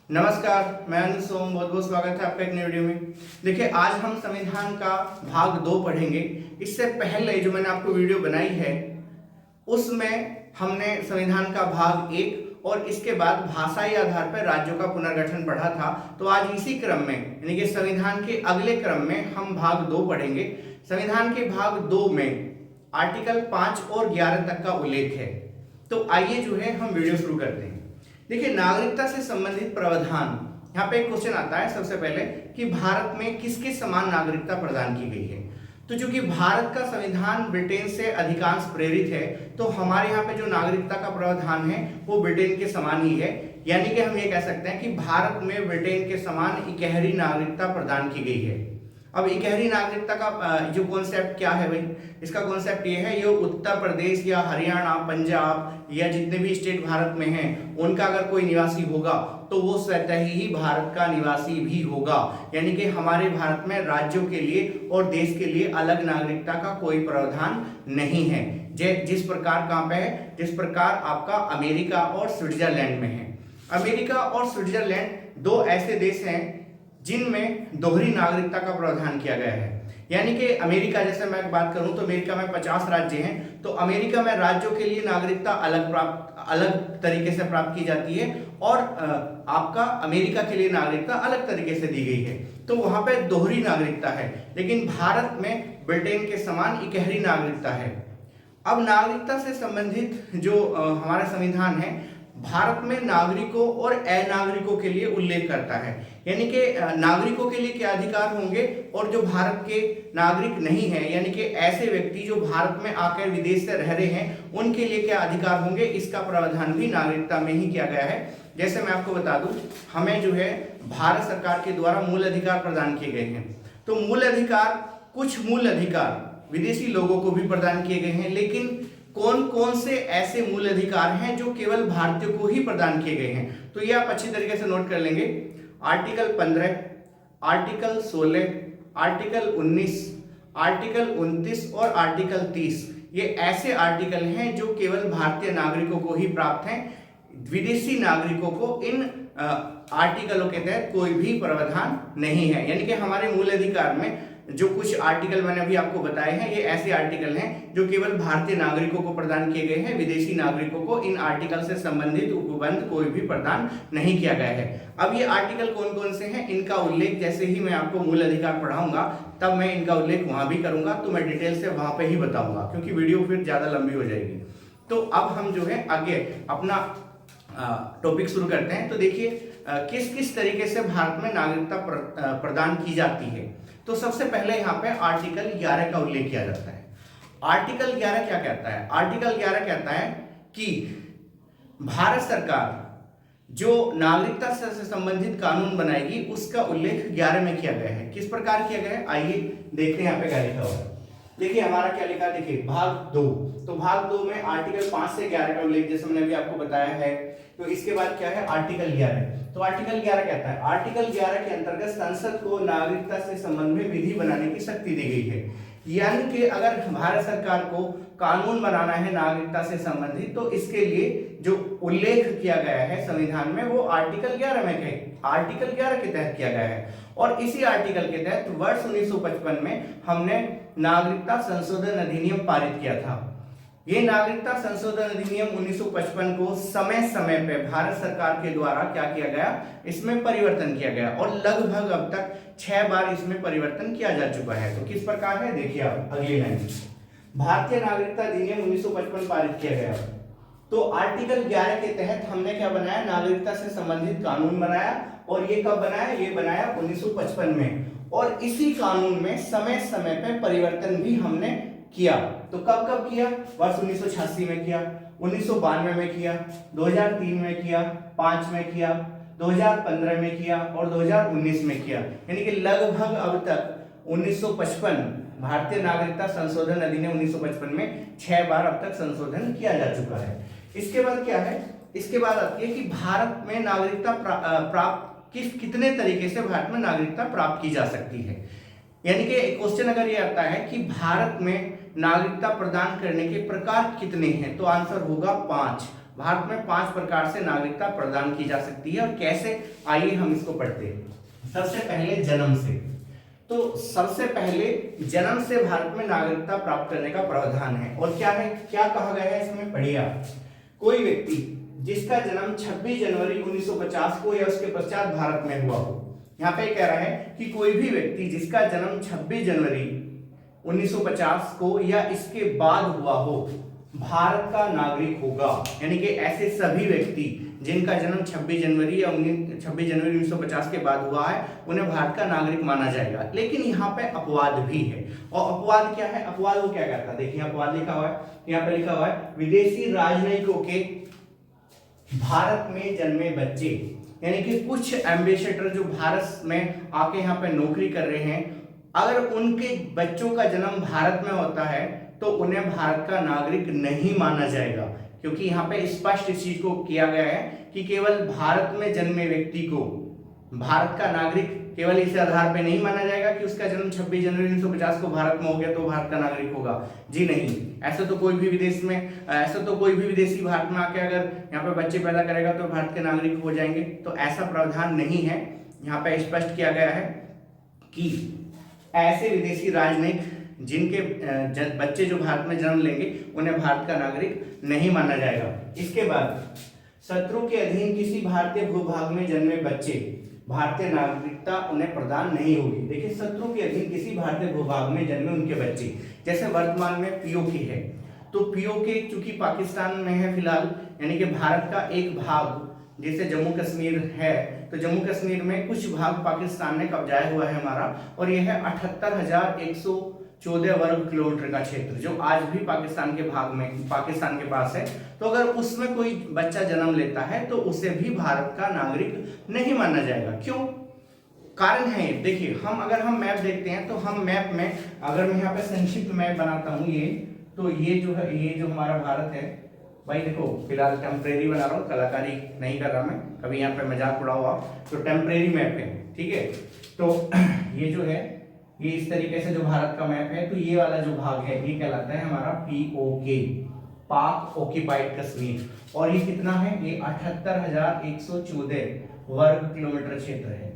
नमस्कार, मैं अनिल सोम, बहुत बहुत स्वागत है आपका एक नई वीडियो में। देखिए, आज हम संविधान का भाग 2 पढ़ेंगे। इससे पहले जो मैंने आपको वीडियो बनाई है उसमें हमने संविधान का भाग 1 और इसके बाद भाषाई आधार पर राज्यों का पुनर्गठन पढ़ा था। तो आज इसी क्रम में यानी कि संविधान के अगले क्रम में हम भाग 2 पढ़ेंगे। संविधान के भाग 2 में आर्टिकल 5 और 11 तक का उल्लेख है। तो आइए जो है हम वीडियो शुरू करते हैं। देखिए, नागरिकता से संबंधित प्रावधान, यहाँ पे एक क्वेश्चन आता है सबसे पहले कि भारत में किसके समान नागरिकता प्रदान की गई है। तो चूंकि भारत का संविधान ब्रिटेन से अधिकांश प्रेरित है, तो हमारे यहाँ पे जो नागरिकता का प्रावधान है वो ब्रिटेन के समान ही है। यानी कि हम ये कह सकते हैं कि भारत में ब्रिटेन के समान इकहरी नागरिकता प्रदान की गई है। अब इकहरी नागरिकता का जो कॉन्सेप्ट क्या है भाई, इसका कॉन्सेप्ट ये है, ये उत्तर प्रदेश या हरियाणा, पंजाब या जितने भी स्टेट भारत में हैं उनका अगर कोई निवासी होगा तो वो स्वतः ही भारत का निवासी भी होगा। यानी कि हमारे भारत में राज्यों के लिए और देश के लिए अलग नागरिकता का कोई प्रावधान नहीं है, जिस प्रकार कहाँ पे है, जिस प्रकार आपका अमेरिका और स्विट्जरलैंड में है। अमेरिका और स्विट्जरलैंड दो ऐसे देश हैं जिनमें दोहरी नागरिकता का प्रावधान किया गया है। यानी कि अमेरिका, जैसे मैं बात करूं तो अमेरिका में 50 राज्य हैं, तो अमेरिका में राज्यों के लिए नागरिकता अलग तरीके से प्राप्त की जाती है और आपका अमेरिका के लिए नागरिकता अलग तरीके से दी गई है। तो वहां पे दोहरी नागरिकता है, लेकिन भारत में ब्रिटेन के समान इकहरी नागरिकता है। अब नागरिकता से संबंधित जो हमारा संविधान है, भारत में नागरिकों और अनागरिकों के लिए उल्लेख करता है। यानी कि नागरिकों के लिए क्या अधिकार होंगे और जो भारत के नागरिक नहीं है, यानी कि ऐसे व्यक्ति जो भारत में आकर विदेश से रह रहे हैं, उनके लिए क्या अधिकार होंगे, इसका प्रावधान भी नागरिकता में ही किया गया है। जैसे मैं आपको बता दूं, हमें जो है भारत सरकार के द्वारा मूल अधिकार प्रदान किए गए हैं। तो मूल अधिकार, कुछ मूल अधिकार विदेशी लोगों को भी प्रदान किए गए हैं, लेकिन कौन कौन से ऐसे मूल अधिकार हैं जो केवल भारतीयों को ही प्रदान किए गए हैं, तो ये आप अच्छी तरीके से नोट कर लेंगे। आर्टिकल 15, आर्टिकल 16, आर्टिकल 19, आर्टिकल 29 और आर्टिकल 30, ये ऐसे आर्टिकल हैं जो केवल भारतीय नागरिकों को ही प्राप्त हैं। विदेशी नागरिकों को इन आर्टिकलों के तहत कोई भी प्रावधान नहीं है। यानी कि हमारे मूल अधिकार में जो कुछ आर्टिकल मैंने अभी आपको बताए हैं, ये ऐसे आर्टिकल हैं जो केवल भारतीय नागरिकों को प्रदान किए गए हैं। विदेशी नागरिकों को इन आर्टिकल से संबंधित उपबंध कोई भी प्रदान नहीं किया गया है। अब ये आर्टिकल कौन कौन से हैं, इनका उल्लेख जैसे ही मैं आपको मूल अधिकार पढ़ाऊंगा तब मैं इनका उल्लेख वहां भी करूंगा, तो मैं डिटेल से वहां पे ही बताऊंगा, क्योंकि वीडियो फिर ज्यादा लंबी हो जाएगी। तो अब हम जो है आगे अपना टॉपिक शुरू करते हैं। तो देखिए, किस किस तरीके से भारत में नागरिकता प्रदान की जाती है। तो सबसे पहले यहाँ पे आर्टिकल 11 का उल्लेख किया जाता है। आर्टिकल 11 क्या कहता है? आर्टिकल 11 कहता है कि भारत सरकार जो नागरिकता से संबंधित कानून बनाएगी उसका उल्लेख 11 में किया गया है। किस प्रकार किया गया है, आइए देखते हैं यहाँ पे क्या लिखा हुआ है। देखिए हमारा क्या लिखा है, देखिए भाग 2। तो भाग 2 में आर्टिकल 5 से 11 का उल्लेख जैसे मैंने अभी आपको बताया है। तो इसके बाद क्या है, आर्टिकल 11। तो आर्टिकल 11 कहता है, आर्टिकल 11 के अंतर्गत संसद को नागरिकता से संबंध में विधि बनाने की शक्ति दी गई है। यानी कि अगर भारत सरकार को कानून बनाना है नागरिकता से संबंधित, तो इसके लिए जो उल्लेख किया गया है संविधान में वो आर्टिकल 11 में है, आर्टिकल 11 के तहत किया गया है। और इसी आर्टिकल के तहत वर्ष 1955 में हमने नागरिकता संशोधन अधिनियम पारित किया था। ये नागरिकता संशोधन अधिनियम 1955 को समय समय पे भारत सरकार के द्वारा क्या किया गया, इसमें परिवर्तन किया गया और लगभग अब तक 6 बार इसमें परिवर्तन किया जा चुका है। तो किस प्रकार है, देखिए आप अगली लाइन, भारतीय नागरिकता अधिनियम 1955 पारित किया गया। तो आर्टिकल 11 के तहत हमने क्या बनाया, नागरिकता से संबंधित कानून बनाया। और ये कब बनाया, ये बनाया 1955 में। और इसी कानून में समय समय पे परिवर्तन भी हमने किया। तो कब कब किया, वर्ष 1986 में किया, 1992 में किया, 2003 में किया, 5 में किया, 2015 में किया और 2019 में किया। यानी कि लगभग अब तक 1955 भारतीय नागरिकता संशोधन अधिनियम 1955 में 6 बार अब तक संशोधन किया जा चुका है। इसके बाद क्या है, इसके बाद आती है कि भारत में नागरिकता प्राप्त कितने तरीके से भारत में नागरिकता प्राप्त की जा सकती है। यानी कि क्वेश्चन अगर ये आता है कि भारत में नागरिकता प्रदान करने के प्रकार कितने हैं, तो आंसर होगा 5। भारत में 5 प्रकार से नागरिकता प्रदान की जा सकती है। और कैसे, आइए हम इसको पढ़ते हैं। सबसे पहले जन्म से। तो सबसे पहले जन्म से भारत में नागरिकता प्राप्त करने का प्रावधान है। और क्या है, क्या कहा गया है इसमें, पढ़िए आप। कोई व्यक्ति जिसका जन्म 26 जनवरी 1950 को या उसके पश्चात भारत में हुआ हो। यहाँ पे कह रहा है कि कोई भी व्यक्ति जिसका जन्म 26 जनवरी 1950 को या इसके बाद हुआ हो भारत का नागरिक होगा। यानी कि ऐसे सभी व्यक्ति जिनका जन्म 26 जनवरी या 26 जनवरी 1950 के बाद हुआ है उन्हें भारत का नागरिक माना जाएगा। लेकिन यहाँ पे अपवाद भी है। और अपवाद क्या है, अपवाद वो क्या कहता है, देखिए अपवाद लिखा हुआ है, यहाँ पे लिखा हुआ है विदेशी राजनयिकों के भारत में जन्मे बच्चे। यानी कि कुछ एम्बेसडर जो भारत में आके यहाँ पे नौकरी कर रहे हैं, अगर उनके बच्चों का जन्म भारत में होता है तो उन्हें भारत का नागरिक नहीं माना जाएगा। क्योंकि यहाँ पे स्पष्ट इस चीज को किया गया है कि केवल भारत में जन्मे व्यक्ति को भारत का नागरिक केवल इस आधार पे नहीं माना जाएगा कि उसका जन्म 26 जनवरी 1950 को भारत में हो गया तो भारत का नागरिक होगा। जी नहीं, ऐसा तो कोई भी विदेशी भारत में आके अगर यहाँ पे बच्चे पैदा करेगा तो भारत के नागरिक हो जाएंगे। तो ऐसा प्रावधान नहीं है। यहाँ पे स्पष्ट किया गया है कि ऐसे विदेशी राजनयिक जिनके बच्चे जो भारत में जन्म लेंगे उन्हें भारत का नागरिक नहीं माना जाएगा। इसके बाद शत्रु के अधीन किसी भारतीय भूभाग में जन्मे बच्चे भारतीय नागरिकता उन्हें प्रदान नहीं होगी। देखिए, शत्रु के अधीन किसी भारतीय भूभाग में जन्मे उनके बच्चे, जैसे वर्तमान में पीओके है, तो पीओके चूंकि पाकिस्तान में है फिलहाल, यानी कि भारत का एक भाग जैसे जम्मू कश्मीर है, तो जम्मू कश्मीर में कुछ भाग पाकिस्तान ने कब्जाया हुआ है हमारा, और यह है 78,114 वर्ग किलोमीटर का क्षेत्र जो आज भी पाकिस्तान के भाग में पाकिस्तान के पास है। तो अगर उसमें कोई बच्चा जन्म लेता है तो उसे भी भारत का नागरिक नहीं माना जाएगा। क्यों, कारण है, देखिए अगर हम मैप देखते हैं तो हम मैप में, अगर मैं यहाँ पे संक्षिप्त मैप बनाता हूँ ये, तो ये जो है, ये जो हमारा भारत है भाई, देखो फिलहाल टेम्परेरी बना रहा हूँ, कलाकारी नहीं कर रहा मैं, कभी यहाँ पे मजाक उड़ाओ आप, तो टेम्परेरी मैप है, ठीक है। तो ये जो है, ये इस तरीके से जो भारत का मैप है, तो ये वाला जो भाग है ये कहलाता है हमारा पीओके, पाक ऑक्यूपाइड कश्मीर। और ये कितना है, ये 78,114 वर्ग किलोमीटर क्षेत्र है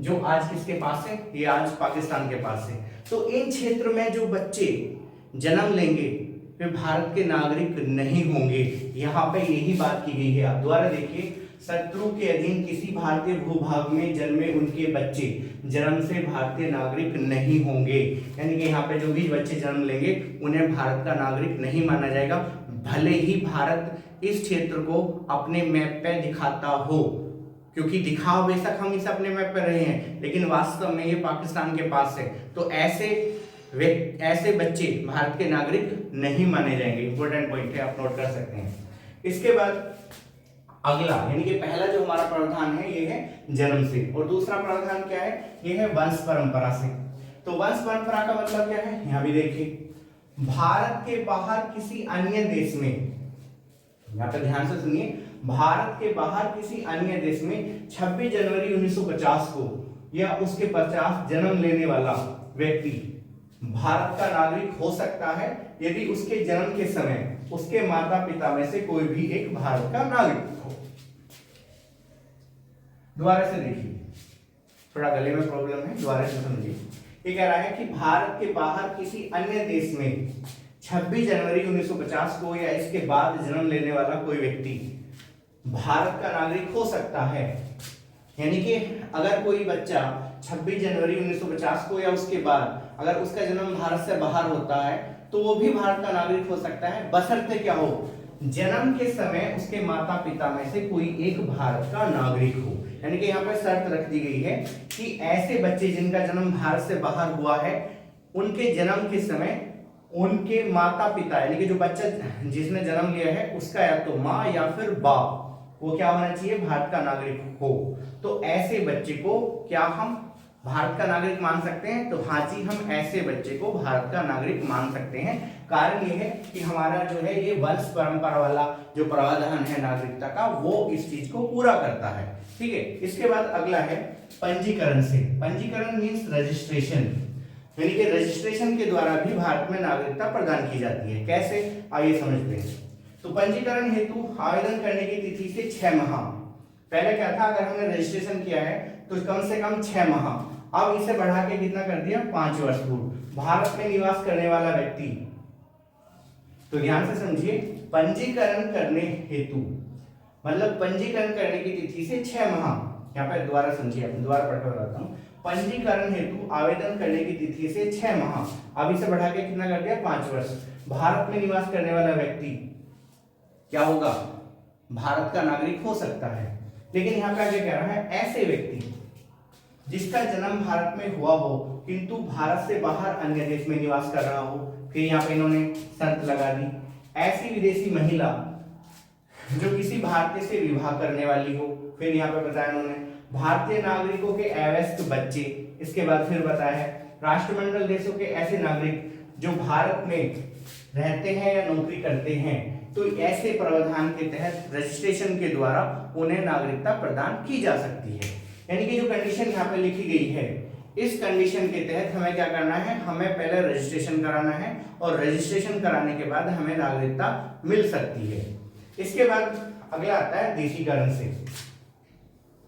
जो आज किसके पास है, ये आज पाकिस्तान के पास है। तो इन क्षेत्र में जो बच्चे जन्म लेंगे वे भारत के नागरिक नहीं होंगे। यहाँ पे यही बात की गई है। आप दोबारा देखिए, शत्रु के अधीन किसी भारतीय भूभाग में जन्मे उनके बच्चे जन्म से भारतीय नागरिक नहीं होंगे। यानी कि यहाँ पे जो भी बच्चे जन्म लेंगे उन्हें भारत का नागरिक नहीं माना जाएगा, भले ही भारत इस क्षेत्र को अपने मैप पे दिखाता हो, क्योंकि दिखाओ बेशक हम इसे अपने मैप पे रहे हैं, लेकिन वास्तव में ये पाकिस्तान के पास है। तो ऐसे बच्चे भारत के नागरिक नहीं माने जाएंगे। इंपॉर्टेंट पॉइंट है, आप नोट कर सकते हैं। इसके बाद अगला, यानी कि पहला जो हमारा प्रावधान है ये है जन्म से, और दूसरा प्रावधान क्या है, ये है वंश परंपरा से। तो वंश परंपरा का मतलब क्या है, यहाँ भी देखिए, भारत के बाहर किसी अन्य देश में, यहाँ पे ध्यान से सुनिए, भारत के बाहर किसी अन्य देश में 26 जनवरी 1950 को या उसके पश्चात जन्म लेने वाला व्यक्ति भारत का नागरिक हो सकता है यदि उसके जन्म के समय उसके माता पिता में से कोई भी एक भारत का नागरिक हो। दोबारा से देखिए, थोड़ा गले में प्रॉब्लम है, दोबारा से समझिए। ये कह रहा है कि भारत के बाहर किसी अन्य देश में 26 जनवरी 1950 को या इसके बाद जन्म लेने वाला कोई व्यक्ति भारत का नागरिक हो सकता है। यानी कि अगर कोई बच्चा 26 जनवरी 1950 को या उसके बाद अगर उसका जन्म भारत से बाहर होता है तो वो भी भारत का नागरिक हो सकता है, बशर्ते क्या हो, जन्म के समय उसके माता पिता में से कोई एक भारत का नागरिक हो। यानी कि यहाँ पर शर्त रख दी गई है कि ऐसे बच्चे जिनका जन्म भारत से बाहर हुआ है, उनके जन्म के समय उनके माता पिता, यानी कि जो बच्चा जिसने जन्म लिया है उसका या तो माँ या फिर बाप, वो क्या होना चाहिए, भारत का नागरिक हो। तो ऐसे बच्चे को क्या हम भारत का नागरिक मान सकते हैं? तो हाँ जी, हम ऐसे बच्चे को भारत का नागरिक मान सकते हैं। कारण ये है कि हमारा जो है ये वंश परंपरा वाला जो प्रावधान है नागरिकता का, वो इस चीज को पूरा करता है। ठीक है। इसके बाद अगला है पंजीकरण से। पंजीकरण मीन्स रजिस्ट्रेशन, यानी कि रजिस्ट्रेशन के द्वारा भी भारत में नागरिकता प्रदान की जाती है। कैसे, आइए समझते हैं। तो पंजीकरण हेतु आवेदन करने की तिथि से 6 माह, पहले क्या था, अगर हमने रजिस्ट्रेशन किया है तो कम से कम 6 माह, अब इसे बढ़ा के कितना कर दिया, 5 वर्ष पूर्व भारत में निवास करने वाला व्यक्ति। तो ध्यान से समझिए, पंजीकरण करने हेतु मतलब पंजीकरण करने की तिथि से 6 माह, यहाँ पे दोबारा समझिए, दोबारा पढ़कर बताता हूँ। पंजीकरण हेतु आवेदन करने की तिथि से 6 माह, अब इसे बढ़ा के कितना कर दिया, 5 वर्ष, भारत में निवास करने वाला व्यक्ति क्या होगा, भारत का नागरिक हो सकता है। लेकिन यहाँ पे आगे कह रहा है ऐसे व्यक्ति जिसका जन्म भारत में हुआ हो किंतु भारत से बाहर अन्य देश में निवास कर रहा हो, फिर यहाँ पे इन्होंने शर्त लगा दी, ऐसी विदेशी महिला जो किसी भारतीय से विवाह करने वाली हो, फिर यहाँ पे बताया उन्होंने भारतीय नागरिकों के अवयस्क बच्चे, इसके बाद फिर बताया है राष्ट्रमंडल देशों के ऐसे नागरिक जो भारत में रहते हैं या नौकरी करते हैं, तो ऐसे प्रावधान के तहत रजिस्ट्रेशन के द्वारा उन्हें नागरिकता प्रदान की जा सकती है। यानी कि जो कंडीशन यहाँ पे लिखी गई है, इस कंडीशन के तहत हमें क्या करना है, हमें पहले रजिस्ट्रेशन कराना है और रजिस्ट्रेशन कराने के बाद हमें नागरिकता मिल सकती है। इसके बाद अगला आता है देशीकरण से।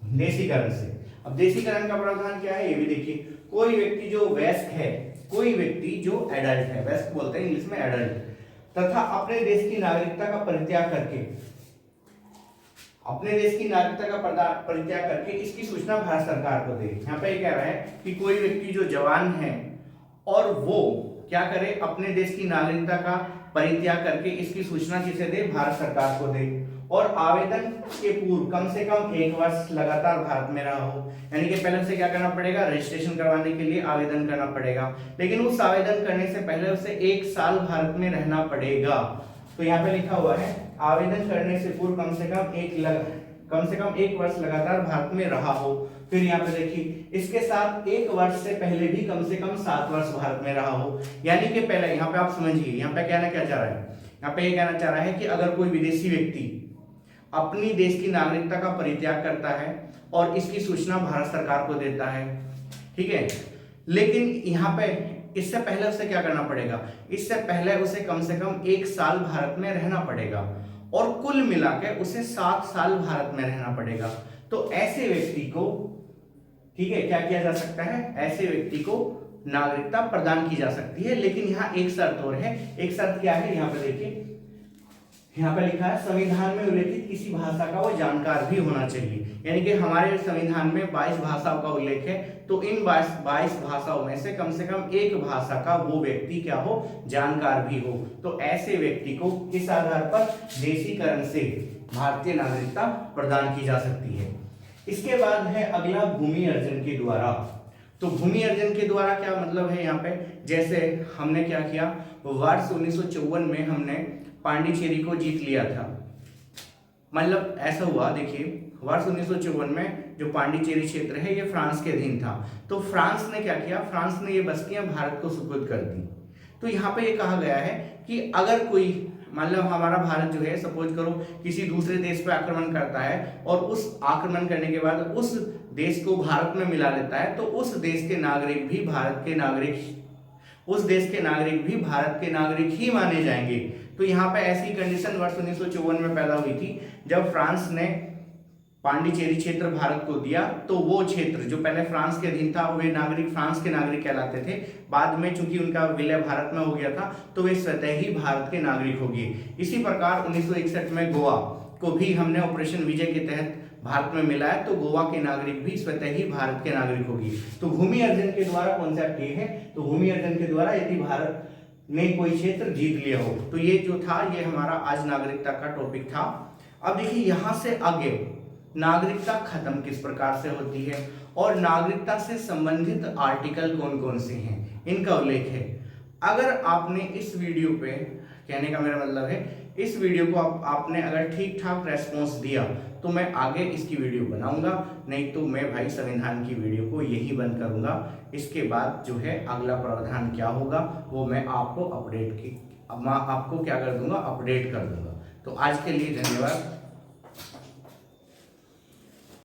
देशीकरण से, अब देशीकरण का प्रावधान क्या है ये भी देखिए, कोई व्यक्ति जो वयस्क है, कोई व्यक्ति जो एडल्ट है, वयस्क बोलते हैं इंग्लिश में एडल्ट, तथा अपने देश की नागरिकता का परित्याग करके, अपने देश की नागरिकता का परित्याग करके इसकी सूचना भारत सरकार को दे। यहाँ पे कह रहा है कि कोई व्यक्ति जो जवान है और वो क्या करे, अपने देश की नागरिकता का परित्याग करके इसकी सूचना किसे दे, भारत सरकार को दे, और आवेदन के पूर्व कम से कम 1 वर्ष लगातार भारत में रहा हो। यानी कि पहले उसे क्या करना पड़ेगा, रजिस्ट्रेशन करवाने के लिए आवेदन करना पड़ेगा, लेकिन उस आवेदन करने से पहले उसे 1 साल भारत में रहना पड़ेगा। तो यहाँ पे लिखा हुआ है आवेदन करने से पूर्व कम से कम 1 वर्ष लगातार भारत में रहा हो। फिर यहाँ पे देखिए, इसके साथ 1 वर्ष से पहले भी कम से कम 7 वर्ष भारत में रहा हो। यानी कि पहले यहाँ पे आप समझिए, यहाँ पे कहना क्या चाह रहा है, यहाँ पे ये कहना चाह रहा है कि अगर कोई विदेशी व्यक्ति अपनी देश की नागरिकता का परित्याग करता है और इसकी सूचना भारत सरकार को देता है, ठीक है, लेकिन यहाँ पे इससे पहले उसे क्या करना पड़ेगा, इससे पहले उसे कम से कम 1 साल भारत में रहना पड़ेगा और कुल मिलाकर उसे 7 साल भारत में रहना पड़ेगा। तो ऐसे व्यक्ति को, ठीक है, क्या किया जा सकता है, ऐसे व्यक्ति को नागरिकता प्रदान की जा सकती है। लेकिन यहाँ एक शर्त और है, एक शर्त क्या है, यहाँ पे देखिए, यहाँ पे लिखा है संविधान में उल्लेखित किसी भाषा का वो जानकार भी होना चाहिए। यानी कि हमारे संविधान में 22 भाषाओं का उल्लेख है, तो इन 22 भाषाओं में से कम 1 भाषा का वो व्यक्ति क्या हो, जानकार भी हो। तो ऐसे व्यक्ति को किस आधार पर, देशीकरण से भारतीय नागरिकता प्रदान की जा सकती है। इसके बाद है अगला भूमि अर्जन के द्वारा। तो भूमि अर्जन के द्वारा क्या मतलब है, यहाँ पे जैसे हमने क्या किया, वर्ष 1954 में हमने पांडिचेरी को जीत लिया था। मतलब ऐसा हुआ, देखिए वर्ष 1954 में जो पांडिचेरी क्षेत्र है ये फ्रांस के अधीन था, तो फ्रांस ने क्या किया, फ्रांस ने ये बस्तियां भारत को सुपुर्द कर दी। तो यहाँ पे ये कहा गया है कि अगर कोई, मतलब हमारा भारत जो है, सपोज करो किसी दूसरे देश पे आक्रमण करता है और उस आक्रमण करने के बाद उस देश को भारत में मिला लेता है, तो उस देश के नागरिक भी भारत के नागरिक, उस देश के नागरिक भी भारत के नागरिक ही माने जाएंगे। तो यहाँ पे ऐसी कंडीशन वर्ष 1954 में पैदा हुई थी, जब फ्रांस ने पांडिचेरी क्षेत्र भारत को दिया, तो वो क्षेत्र जो पहले फ्रांस के अधीन था, वे नागरिक फ्रांस के नागरिक कहलाते थे। बाद में चूंकि उनका विलय भारत में हो गया था, तो वे स्वतः ही भारत के नागरिक हो गए। इसी प्रकार 1961 में गोवा को भी हमने ऑपरेशन विजय के तहत भारत में मिला है, तो गोवा के नागरिक भी स्वतः ही भारत के नागरिक होगी। तो भूमि अर्जन के द्वारा कॉन्सेप्ट ये है, तो भूमि अर्जन के द्वारा यदि भारत ने कोई क्षेत्र जीत लिया हो, तो ये जो था, ये हमारा आज नागरिकता का टॉपिक था। अब देखिए यहाँ से आगे नागरिकता खत्म किस प्रकार से होती है और नागरिकता से संबंधित आर्टिकल कौन कौन से हैं, इनका उल्लेख है। अगर आपने इस वीडियो पे, कहने का मेरा मतलब है, इस वीडियो को आपने अगर ठीक ठाक रेस्पॉन्स दिया तो मैं आगे इसकी वीडियो बनाऊंगा, नहीं तो मैं भाई संविधान की वीडियो को यही बंद करूंगा। इसके बाद जो है अगला प्रावधान क्या होगा वो मैं आपको अपडेट कर दूंगा। तो आज के लिए धन्यवाद।